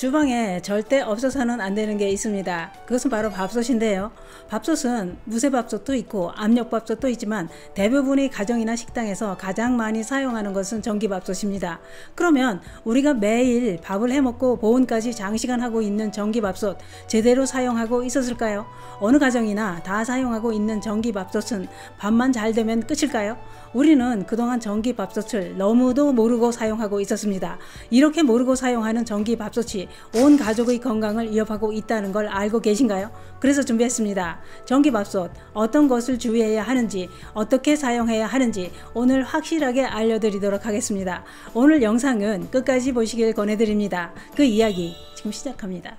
주방에 절대 없어서는 안 되는 게 있습니다. 그것은 바로 밥솥인데요. 밥솥은 무쇠밥솥도 있고 압력밥솥도 있지만 대부분의 가정이나 식당에서 가장 많이 사용하는 것은 전기밥솥입니다. 그러면 우리가 매일 밥을 해먹고 보온까지 장시간 하고 있는 전기밥솥 제대로 사용하고 있었을까요? 어느 가정이나 다 사용하고 있는 전기밥솥은 밥만 잘 되면 끝일까요? 우리는 그동안 전기밥솥을 너무도 모르고 사용하고 있었습니다. 이렇게 모르고 사용하는 전기밥솥이 온 가족의 건강을 위협하고 있다는 걸 알고 계신가요? 그래서 준비했습니다. 전기밥솥 어떤 것을 주의해야 하는지, 어떻게 사용해야 하는지 오늘 확실하게 알려드리도록 하겠습니다. 오늘 영상은 끝까지 보시길 권해드립니다. 그 이야기 지금 시작합니다.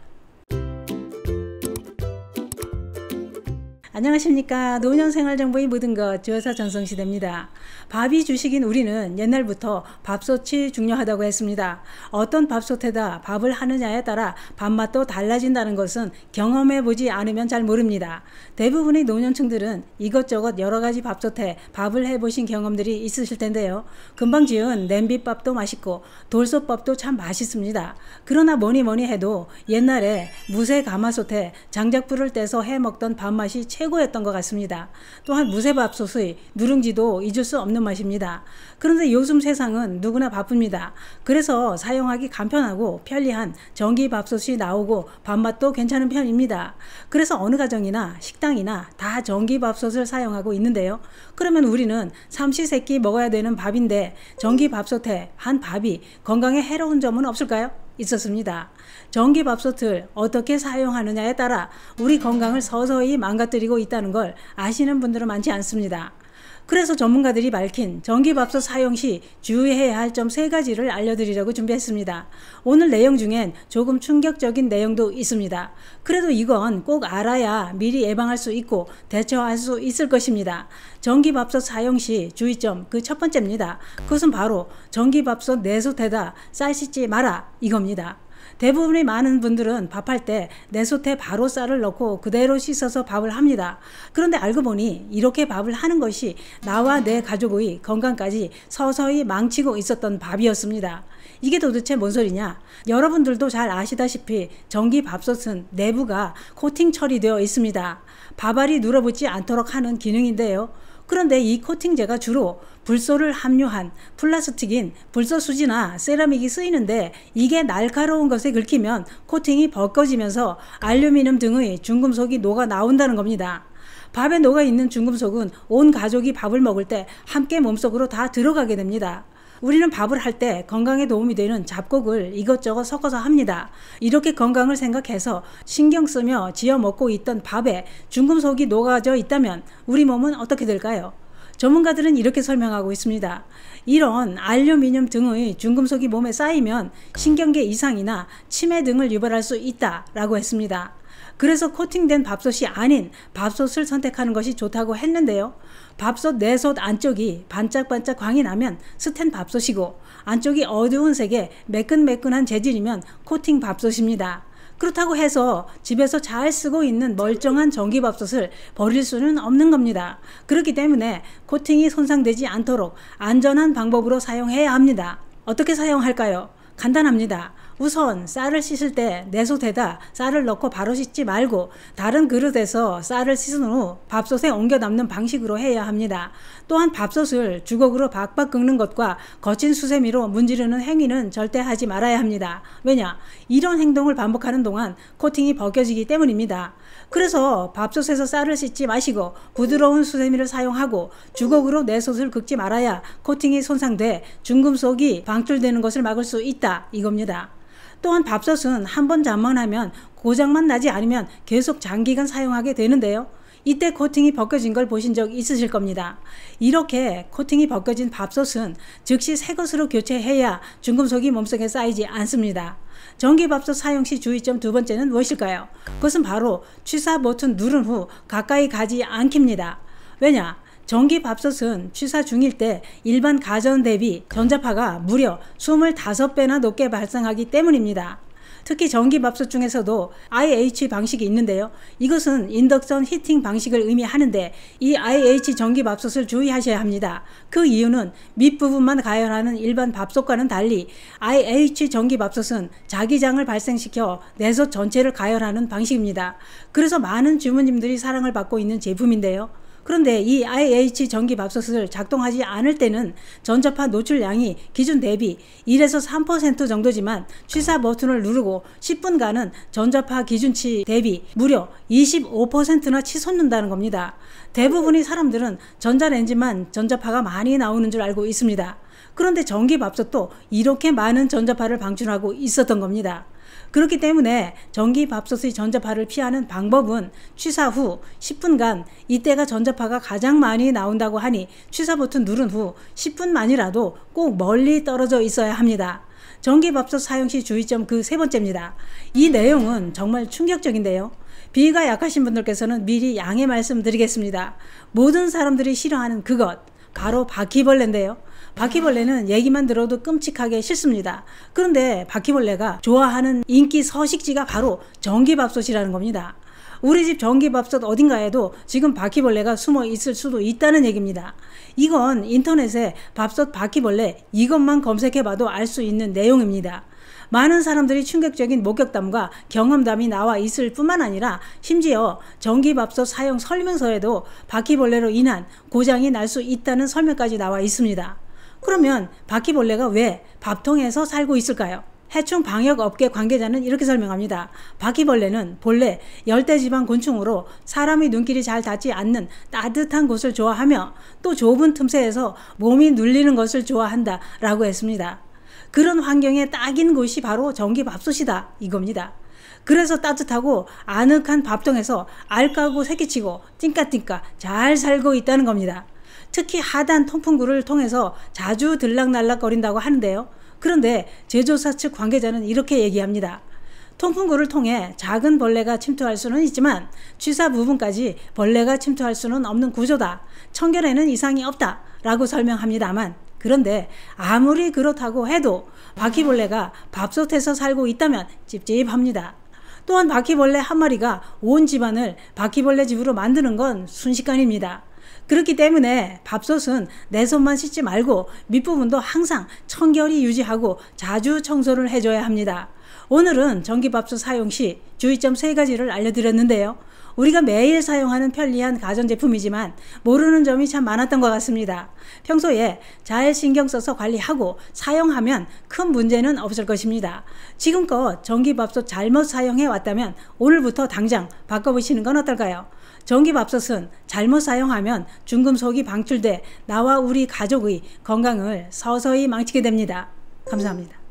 안녕하십니까. 노년생활정보의 모든 것 주여사 전성시대입니다. 밥이 주식인 우리는 옛날부터 밥솥이 중요하다고 했습니다. 어떤 밥솥에다 밥을 하느냐에 따라 밥맛도 달라진다는 것은 경험해보지 않으면 잘 모릅니다. 대부분의 노년층들은 이것저것 여러가지 밥솥에 밥을 해보신 경험들이 있으실 텐데요. 금방 지은 냄비밥도 맛있고 돌솥밥도 참 맛있습니다. 그러나 뭐니 해도 옛날에 무쇠 가마솥에 장작불을 떼서 해먹던 밥맛이 최고였던 것 같습니다. 또한 무쇠밥솥의 누룽지도 잊을 수 없는 맛입니다. 그런데 요즘 세상은 누구나 바쁩니다. 그래서 사용하기 간편하고 편리한 전기밥솥이 나오고 밥맛도 괜찮은 편입니다. 그래서 어느 가정이나 식당이나 다 전기밥솥을 사용하고 있는데요. 그러면 우리는 삼시세끼 먹어야 되는 밥인데 전기밥솥에 한 밥이 건강에 해로운 점은 없을까요? 있었습니다. 전기밥솥을 어떻게 사용하느냐에 따라 우리 건강을 서서히 망가뜨리고 있다는 걸 아시는 분들은 많지 않습니다. 그래서 전문가들이 밝힌 전기밥솥 사용 시 주의해야 할 점 3가지를 알려드리려고 준비했습니다. 오늘 내용 중엔 조금 충격적인 내용도 있습니다. 그래도 이건 꼭 알아야 미리 예방할 수 있고 대처할 수 있을 것입니다. 전기밥솥 사용 시 주의점 그 첫 번째입니다. 그것은 바로 전기밥솥 내솥에다 쌀 씻지 마라 이겁니다. 대부분의 많은 분들은 밥할 때 내솥에 바로 쌀을 넣고 그대로 씻어서 밥을 합니다. 그런데 알고 보니 이렇게 밥을 하는 것이 나와 내 가족의 건강까지 서서히 망치고 있었던 밥이었습니다. 이게 도대체 뭔 소리냐? 여러분들도 잘 아시다시피 전기밥솥은 내부가 코팅 처리되어 있습니다. 밥알이 눌어붙지 않도록 하는 기능인데요. 그런데 이 코팅제가 주로 불소를 함유한 플라스틱인 불소수지나 세라믹이 쓰이는데 이게 날카로운 것에 긁히면 코팅이 벗겨지면서 알루미늄 등의 중금속이 녹아 나온다는 겁니다. 밥에 녹아있는 중금속은 온 가족이 밥을 먹을 때 함께 몸속으로 다 들어가게 됩니다. 우리는 밥을 할 때 건강에 도움이 되는 잡곡을 이것저것 섞어서 합니다. 이렇게 건강을 생각해서 신경 쓰며 지어 먹고 있던 밥에 중금속이 녹아져 있다면 우리 몸은 어떻게 될까요? 전문가들은 이렇게 설명하고 있습니다. 이런 알루미늄 등의 중금속이 몸에 쌓이면 신경계 이상이나 치매 등을 유발할 수 있다라고 했습니다. 그래서 코팅된 밥솥이 아닌 밥솥을 선택하는 것이 좋다고 했는데요. 밥솥 내솥 안쪽이 반짝반짝 광이 나면 스텐 밥솥이고 안쪽이 어두운 색의 매끈매끈한 재질이면 코팅 밥솥입니다. 그렇다고 해서 집에서 잘 쓰고 있는 멀쩡한 전기밥솥을 버릴 수는 없는 겁니다. 그렇기 때문에 코팅이 손상되지 않도록 안전한 방법으로 사용해야 합니다. 어떻게 사용할까요? 간단합니다. 우선 쌀을 씻을 때 내솥에다 쌀을 넣고 바로 씻지 말고 다른 그릇에서 쌀을 씻은 후 밥솥에 옮겨 담는 방식으로 해야 합니다. 또한 밥솥을 주걱으로 박박 긁는 것과 거친 수세미로 문지르는 행위는 절대 하지 말아야 합니다. 왜냐? 이런 행동을 반복하는 동안 코팅이 벗겨지기 때문입니다. 그래서 밥솥에서 쌀을 씻지 마시고 부드러운 수세미를 사용하고 주걱으로 내솥을 긁지 말아야 코팅이 손상돼 중금속이 방출되는 것을 막을 수 있다 이겁니다. 또한 밥솥은 한 번 잠만하면 고장만 나지 않으면 계속 장기간 사용하게 되는데요. 이때 코팅이 벗겨진 걸 보신 적 있으실 겁니다. 이렇게 코팅이 벗겨진 밥솥은 즉시 새 것으로 교체해야 중금속이 몸속에 쌓이지 않습니다. 전기밥솥 사용 시 주의점 2번째는 무엇일까요? 그것은 바로 취사 버튼 누른 후 가까이 가지 않기입니다. 왜냐? 전기밥솥은 취사 중일 때 일반 가전 대비 전자파가 무려 25배나 높게 발생하기 때문입니다. 특히 전기밥솥 중에서도 IH 방식이 있는데요. 이것은 인덕션 히팅 방식을 의미하는데 이 IH 전기밥솥을 주의하셔야 합니다. 그 이유는 밑부분만 가열하는 일반 밥솥과는 달리 IH 전기밥솥은 자기장을 발생시켜 내솥 전체를 가열하는 방식입니다. 그래서 많은 주부님들이 사랑을 받고 있는 제품인데요. 그런데 이 IH 전기밥솥을 작동하지 않을 때는 전자파 노출량이 기준 대비 1에서 3% 정도지만 취사 버튼을 누르고 10분간은 전자파 기준치 대비 무려 25%나 치솟는다는 겁니다. 대부분의 사람들은 전자레인지만 전자파가 많이 나오는 줄 알고 있습니다. 그런데 전기밥솥도 이렇게 많은 전자파를 방출하고 있었던 겁니다. 그렇기 때문에 전기밥솥의 전자파를 피하는 방법은 취사 후 10분간 이때가 전자파가 가장 많이 나온다고 하니 취사 버튼 누른 후 10분만이라도 꼭 멀리 떨어져 있어야 합니다. 전기밥솥 사용 시 주의점 그 세 번째입니다. 이 내용은 정말 충격적인데요. 비위가 약하신 분들께서는 미리 양해 말씀드리겠습니다. 모든 사람들이 싫어하는 그것, 바로 바퀴벌레인데요. 바퀴벌레는 얘기만 들어도 끔찍하게 싫습니다. 그런데 바퀴벌레가 좋아하는 인기 서식지가 바로 전기밥솥이라는 겁니다. 우리 집 전기밥솥 어딘가에도 지금 바퀴벌레가 숨어 있을 수도 있다는 얘기입니다. 이건 인터넷에 밥솥 바퀴벌레 이것만 검색해봐도 알 수 있는 내용입니다. 많은 사람들이 충격적인 목격담과 경험담이 나와 있을 뿐만 아니라 심지어 전기밥솥 사용 설명서에도 바퀴벌레로 인한 고장이 날 수 있다는 설명까지 나와 있습니다. 그러면 바퀴벌레가 왜 밥통에서 살고 있을까요? 해충 방역업계 관계자는 이렇게 설명합니다. 바퀴벌레는 본래 열대지방 곤충으로 사람의 눈길이 잘 닿지 않는 따뜻한 곳을 좋아하며 또 좁은 틈새에서 몸이 눌리는 것을 좋아한다 라고 했습니다. 그런 환경에 딱인 곳이 바로 전기밥솥이다 이겁니다. 그래서 따뜻하고 아늑한 밥통에서 알 까고 새끼치고 띵까띵까 잘 살고 있다는 겁니다. 특히 하단 통풍구를 통해서 자주 들락날락거린다고 하는데요. 그런데 제조사 측 관계자는 이렇게 얘기합니다. 통풍구를 통해 작은 벌레가 침투할 수는 있지만 취사 부분까지 벌레가 침투할 수는 없는 구조다. 청결에는 이상이 없다 라고 설명합니다만 그런데 아무리 그렇다고 해도 바퀴벌레가 밥솥에서 살고 있다면 찝찝합니다. 또한 바퀴벌레 한 마리가 온 집안을 바퀴벌레 집으로 만드는 건 순식간입니다. 그렇기 때문에 밥솥은 내 손만 씻지 말고 밑부분도 항상 청결히 유지하고 자주 청소를 해줘야 합니다. 오늘은 전기밥솥 사용 시 주의점 3가지를 알려드렸는데요. 우리가 매일 사용하는 편리한 가전제품이지만 모르는 점이 참 많았던 것 같습니다. 평소에 잘 신경 써서 관리하고 사용하면 큰 문제는 없을 것입니다. 지금껏 전기밥솥 잘못 사용해 왔다면 오늘부터 당장 바꿔보시는 건 어떨까요? 전기밥솥은 잘못 사용하면 중금속이 방출돼 나와 우리 가족의 건강을 서서히 망치게 됩니다. 감사합니다.